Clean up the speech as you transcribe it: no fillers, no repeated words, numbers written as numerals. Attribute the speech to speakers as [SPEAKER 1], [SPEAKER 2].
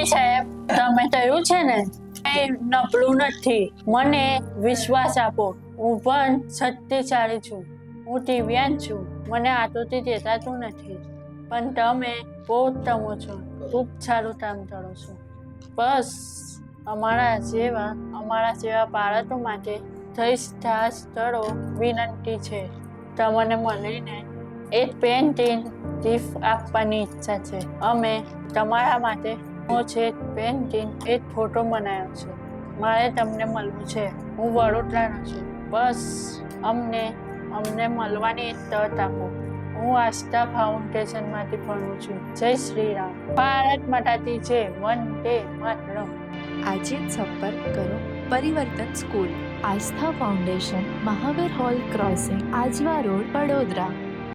[SPEAKER 1] મોદી સાહેબ, તમે કહ્યું છે ને એ નબળું નથી. મને વિશ્વાસ આપો. હું પણ શક્તિશાળી છું. હું દિવ્યાંગ છું. મને આટોથી દેખાતું નથી. પણ તમે બહુ ઉત્તમો છો. ખૂબ સારું કામ કરો છો. બસ અમારા જેવા બાળકો માટે 3 સ્ટાર સ્થળો વિનંતી છે. તમને મળીને એક પેઇન્ટિંગ ગિફ્ટ આપવાની ઈચ્છા છે. અમે તમારા માટે છે પેઇન્ટિંગ એક ફોટો બનાવ્યો છે. મારે તમને મળવું છે. હું વડોદરાનો છું. બસ અમને મળવાની એક તક આપો. હું આસ્થા ફાઉન્ડેશનમાંથી ભણું છું. જય શ્રી રામ. ભારત માતા કી જય. વંદે માતરમ.
[SPEAKER 2] આજે જ સંપર્ક કરો Parivartan school, Aastha foundation, Mahavir hall crossing, Ajwa road, Vadodara.